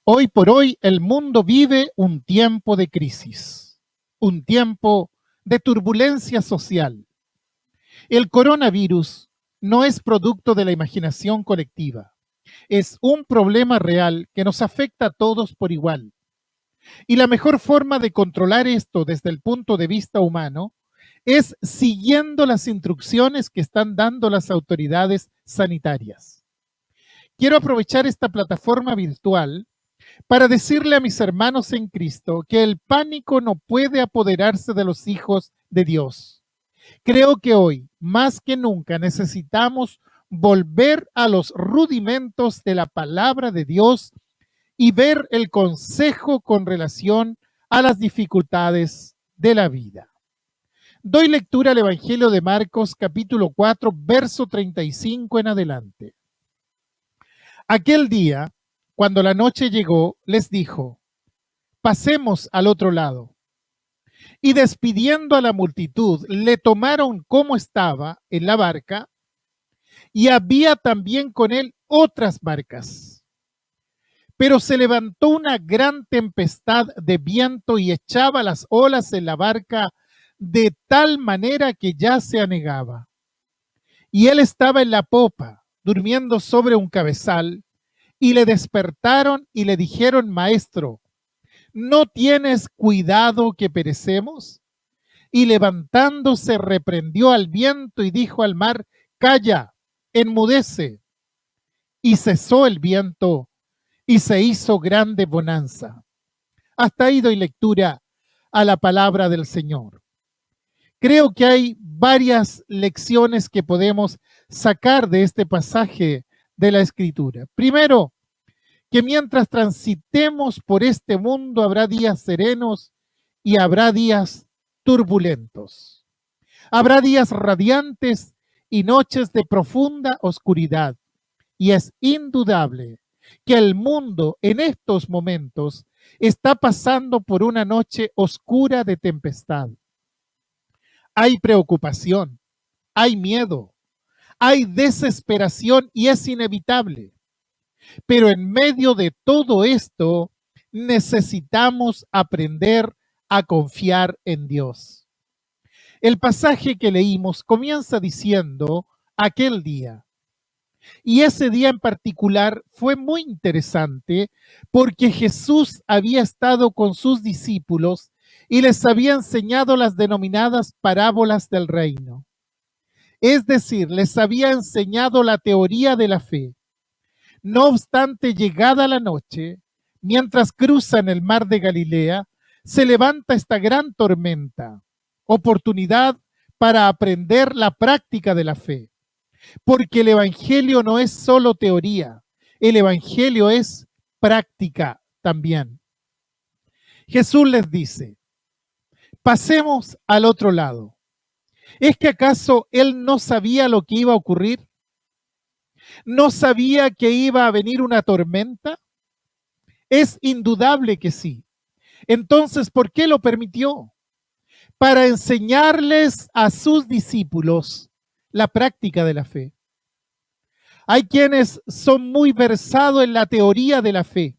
Hoy por hoy el mundo vive un tiempo de crisis, un tiempo de turbulencia social. El coronavirus no es producto de la imaginación colectiva, es un problema real que nos afecta a todos por igual. Y la mejor forma de controlar esto desde el punto de vista humano es siguiendo las instrucciones que están dando las autoridades sanitarias. Quiero aprovechar esta plataforma virtual para decirle a mis hermanos en Cristo que el pánico no puede apoderarse de los hijos de Dios. Creo que hoy, más que nunca, necesitamos volver a los rudimentos de la palabra de Dios y ver el consejo con relación a las dificultades de la vida. Doy lectura al Evangelio de Marcos, capítulo 4, verso 35 en adelante. Aquel día, cuando la noche llegó, les dijo: pasemos al otro lado. Y despidiendo a la multitud, le tomaron como estaba en la barca, y había también con él otras barcas. Pero se levantó una gran tempestad de viento y echaba las olas en la barca de tal manera que ya se anegaba. Y él estaba en la popa, durmiendo sobre un cabezal, y le despertaron y le dijeron: Maestro, ¿no tienes cuidado que perecemos? Y levantándose reprendió al viento y dijo al mar: Calla, enmudece. Y cesó el viento y se hizo grande bonanza. Hasta ahí doy lectura a la palabra del Señor. Creo que hay varias lecciones que podemos sacar de este pasaje de la Escritura. Primero, que mientras transitemos por este mundo habrá días serenos y habrá días turbulentos. Habrá días radiantes y noches de profunda oscuridad. Y es indudable que el mundo en estos momentos está pasando por una noche oscura de tempestad. Hay preocupación, hay miedo, hay desesperación y es inevitable. Pero en medio de todo esto, necesitamos aprender a confiar en Dios. El pasaje que leímos comienza diciendo aquel día. Y ese día en particular fue muy interesante porque Jesús había estado con sus discípulos y les había enseñado las denominadas parábolas del reino. Es decir, les había enseñado la teoría de la fe. No obstante, llegada la noche, mientras cruzan el mar de Galilea, se levanta esta gran tormenta, oportunidad para aprender la práctica de la fe. Porque el Evangelio no es solo teoría, el Evangelio es práctica también. Jesús les dice: pasemos al otro lado. ¿Es que acaso él no sabía lo que iba a ocurrir? ¿No sabía que iba a venir una tormenta? Es indudable que sí. Entonces, ¿por qué lo permitió? Para enseñarles a sus discípulos la práctica de la fe. Hay quienes son muy versados en la teoría de la fe.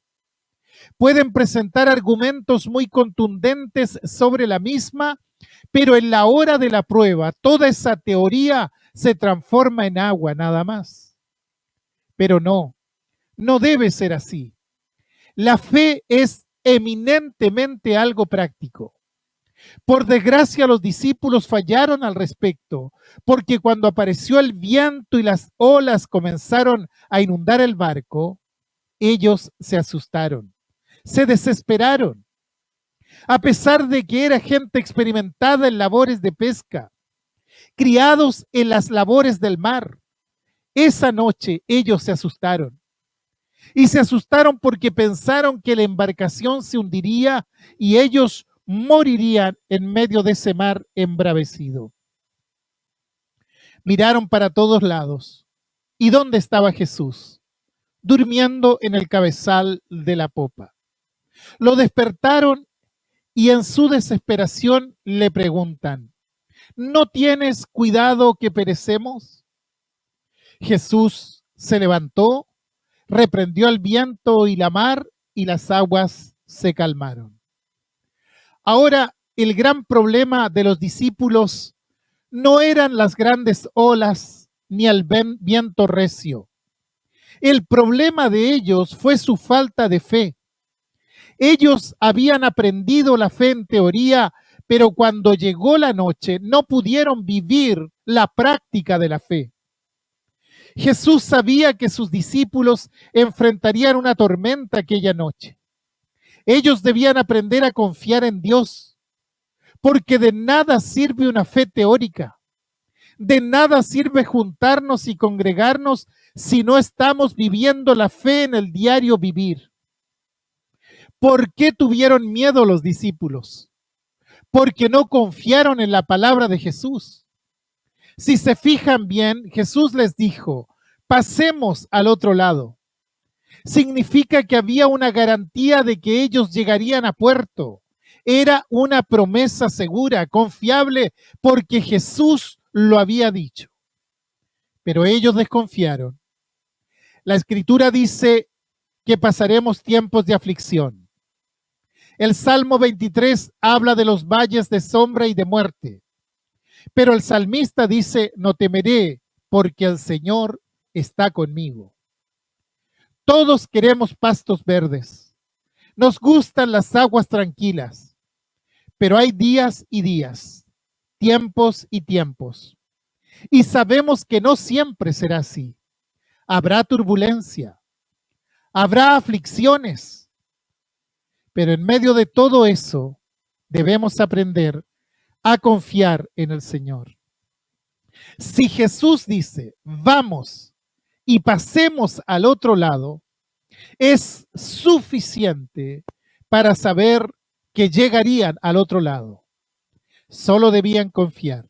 Pueden presentar argumentos muy contundentes sobre la misma, pero en la hora de la prueba, toda esa teoría se transforma en agua, nada más. Pero no, no debe ser así. La fe es eminentemente algo práctico. Por desgracia, los discípulos fallaron al respecto, porque cuando apareció el viento y las olas comenzaron a inundar el barco, ellos se asustaron, se desesperaron. A pesar de que era gente experimentada en labores de pesca, criados en las labores del mar, esa noche ellos se asustaron. Y se asustaron porque pensaron que la embarcación se hundiría y ellos morirían en medio de ese mar embravecido. Miraron para todos lados. ¿Y dónde estaba Jesús? Durmiendo en el cabezal de la popa. Lo despertaron y en su desesperación le preguntan: ¿no tienes cuidado que perecemos? Jesús se levantó, reprendió al viento y la mar y las aguas se calmaron. Ahora, el gran problema de los discípulos no eran las grandes olas ni el viento recio. El problema de ellos fue su falta de fe. Ellos habían aprendido la fe en teoría, pero cuando llegó la noche no pudieron vivir la práctica de la fe. Jesús sabía que sus discípulos enfrentarían una tormenta aquella noche. Ellos debían aprender a confiar en Dios, porque de nada sirve una fe teórica. De nada sirve juntarnos y congregarnos si no estamos viviendo la fe en el diario vivir. ¿Por qué tuvieron miedo los discípulos? Porque no confiaron en la palabra de Jesús. Si se fijan bien, Jesús les dijo, pasemos al otro lado. Significa que había una garantía de que ellos llegarían a puerto. Era una promesa segura, confiable, porque Jesús lo había dicho. Pero ellos desconfiaron. La Escritura dice que pasaremos tiempos de aflicción. El Salmo 23 habla de los valles de sombra y de muerte. Pero el salmista dice, no temeré, porque el Señor está conmigo. Todos queremos pastos verdes. Nos gustan las aguas tranquilas. Pero hay días y días, tiempos y tiempos. Y sabemos que no siempre será así. Habrá turbulencia, habrá aflicciones. Pero en medio de todo eso, debemos aprender a confiar en el Señor. Si Jesús dice, vamos y pasemos al otro lado, es suficiente para saber que llegarían al otro lado. Solo debían confiar.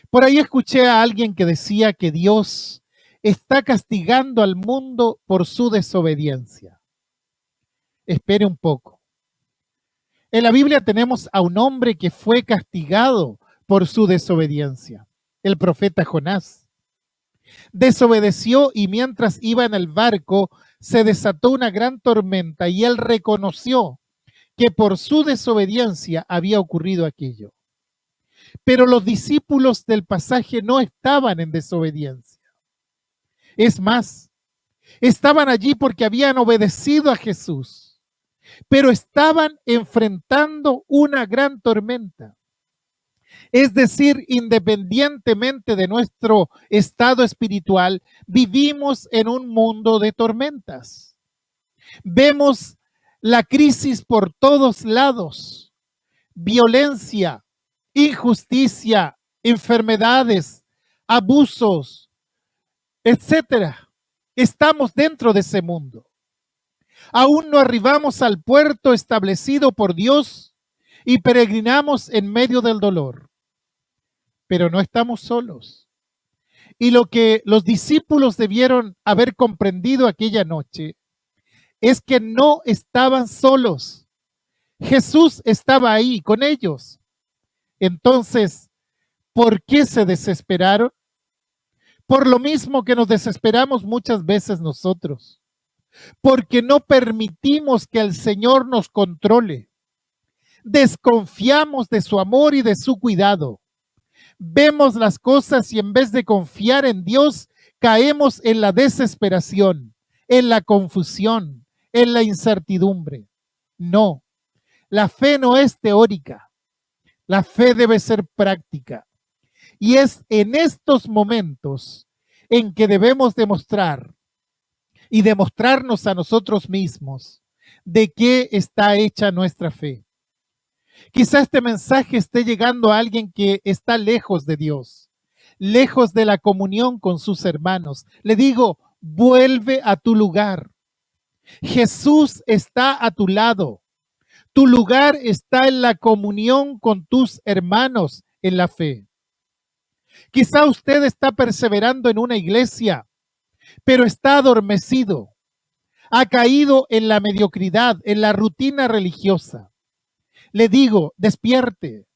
Por ahí escuché a alguien que decía que Dios está castigando al mundo por su desobediencia. Espere un poco. En la Biblia tenemos a un hombre que fue castigado por su desobediencia, el profeta Jonás. Desobedeció y mientras iba en el barco se desató una gran tormenta y él reconoció que por su desobediencia había ocurrido aquello. Pero los discípulos del pasaje no estaban en desobediencia. Es más, estaban allí porque habían obedecido a Jesús, pero estaban enfrentando una gran tormenta. Es decir, independientemente de nuestro estado espiritual, vivimos en un mundo de tormentas. Vemos la crisis por todos lados, violencia, injusticia, enfermedades, abusos, etcétera. Estamos dentro de ese mundo. Aún no arribamos al puerto establecido por Dios y peregrinamos en medio del dolor. Pero no estamos solos. Y lo que los discípulos debieron haber comprendido aquella noche es que no estaban solos. Jesús estaba ahí con ellos. Entonces, ¿por qué se desesperaron? Por lo mismo que nos desesperamos muchas veces nosotros, porque no permitimos que el Señor nos controle. Desconfiamos de su amor y de su cuidado. Vemos las cosas y en vez de confiar en Dios, caemos en la desesperación, en la confusión, en la incertidumbre. No, la fe no es teórica, la fe debe ser práctica. Y es en estos momentos en que debemos demostrar y demostrarnos a nosotros mismos de qué está hecha nuestra fe. Quizá este mensaje esté llegando a alguien que está lejos de Dios, lejos de la comunión con sus hermanos. Le digo, vuelve a tu lugar. Jesús está a tu lado. Tu lugar está en la comunión con tus hermanos en la fe. Quizá usted está perseverando en una iglesia, pero está adormecido. Ha caído en la mediocridad, en la rutina religiosa. Le digo, despierte,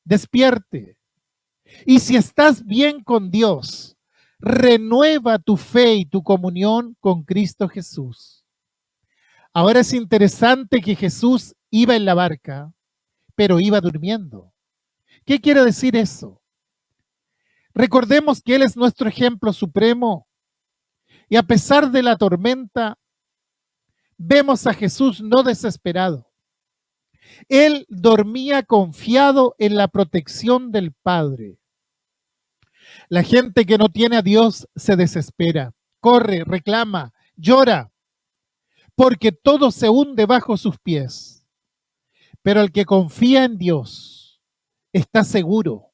despierte. Y si estás bien con Dios, renueva tu fe y tu comunión con Cristo Jesús. Ahora es interesante que Jesús iba en la barca, pero iba durmiendo. ¿Qué quiere decir eso? Recordemos que Él es nuestro ejemplo supremo y a pesar de la tormenta, vemos a Jesús no desesperado. Él dormía confiado en la protección del Padre. La gente que no tiene a Dios se desespera, corre, reclama, llora, porque todo se hunde bajo sus pies. Pero el que confía en Dios está seguro,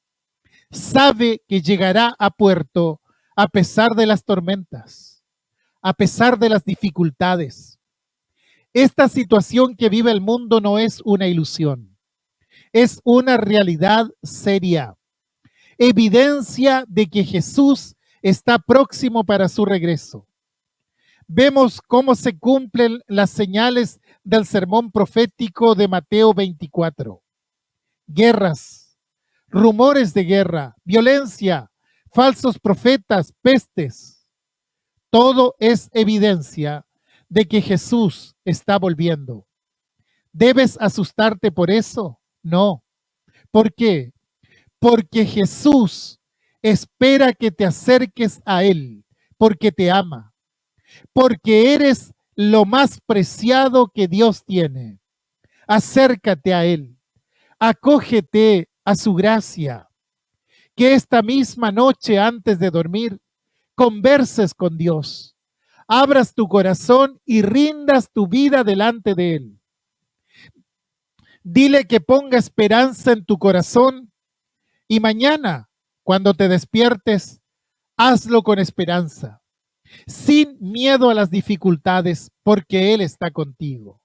sabe que llegará a puerto a pesar de las tormentas, a pesar de las dificultades. Esta situación que vive el mundo no es una ilusión, es una realidad seria, evidencia de que Jesús está próximo para su regreso. Vemos cómo se cumplen las señales del sermón profético de Mateo 24. Guerras, rumores de guerra, violencia, falsos profetas, pestes. Todo es evidencia de que Jesús está volviendo. ¿Debes asustarte por eso? No. ¿Por qué? Porque Jesús espera que te acerques a Él, porque te ama, porque eres lo más preciado que Dios tiene. Acércate a Él, acógete a su gracia, que esta misma noche antes de dormir converses con Dios, abras tu corazón y rindas tu vida delante de Él. Dile que ponga esperanza en tu corazón y mañana, cuando te despiertes, hazlo con esperanza, sin miedo a las dificultades, porque Él está contigo.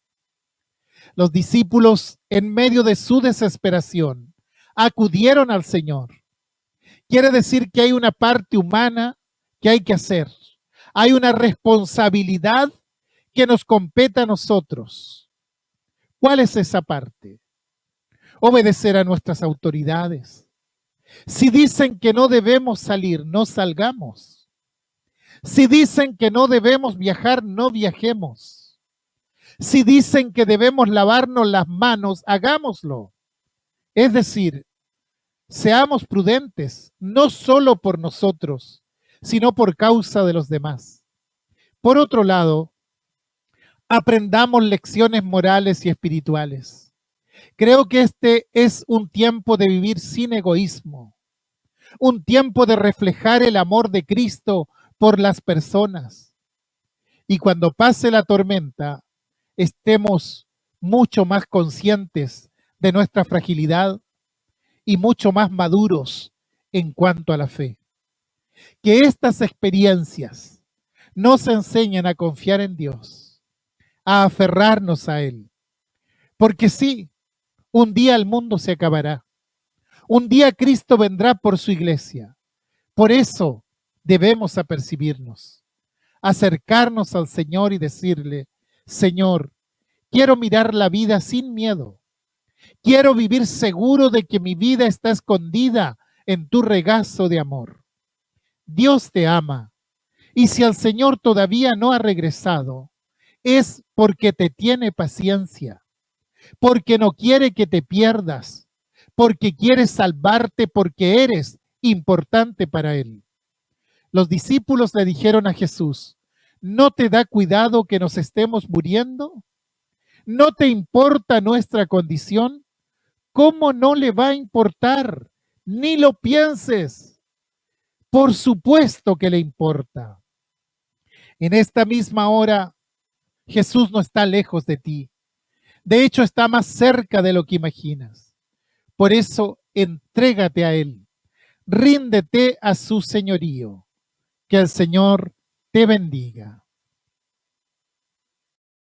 Los discípulos, en medio de su desesperación, acudieron al Señor. Quiere decir que hay una parte humana que hay que hacer. Hay una responsabilidad que nos compete a nosotros. ¿Cuál es esa parte? Obedecer a nuestras autoridades. Si dicen que no debemos salir, no salgamos. Si dicen que no debemos viajar, no viajemos. Si dicen que debemos lavarnos las manos, hagámoslo. Es decir, seamos prudentes, no solo por nosotros, sino por causa de los demás. Por otro lado, aprendamos lecciones morales y espirituales. Creo que este es un tiempo de vivir sin egoísmo, un tiempo de reflejar el amor de Cristo por las personas. Y cuando pase la tormenta, estemos mucho más conscientes de nuestra fragilidad y mucho más maduros en cuanto a la fe. Que estas experiencias nos enseñen a confiar en Dios, a aferrarnos a Él. Porque sí, un día el mundo se acabará. Un día Cristo vendrá por su iglesia. Por eso debemos apercibirnos, acercarnos al Señor y decirle, Señor, quiero mirar la vida sin miedo. Quiero vivir seguro de que mi vida está escondida en tu regazo de amor. Dios te ama. Y si el Señor todavía no ha regresado, es porque te tiene paciencia, porque no quiere que te pierdas, porque quiere salvarte, porque eres importante para Él. Los discípulos le dijeron a Jesús, ¿no te da cuidado que nos estemos muriendo? ¿No te importa nuestra condición? ¿Cómo no le va a importar? Ni lo pienses. Por supuesto que le importa. En esta misma hora, Jesús no está lejos de ti. De hecho, está más cerca de lo que imaginas. Por eso, entrégate a Él. Ríndete a su señorío. Que el Señor te bendiga.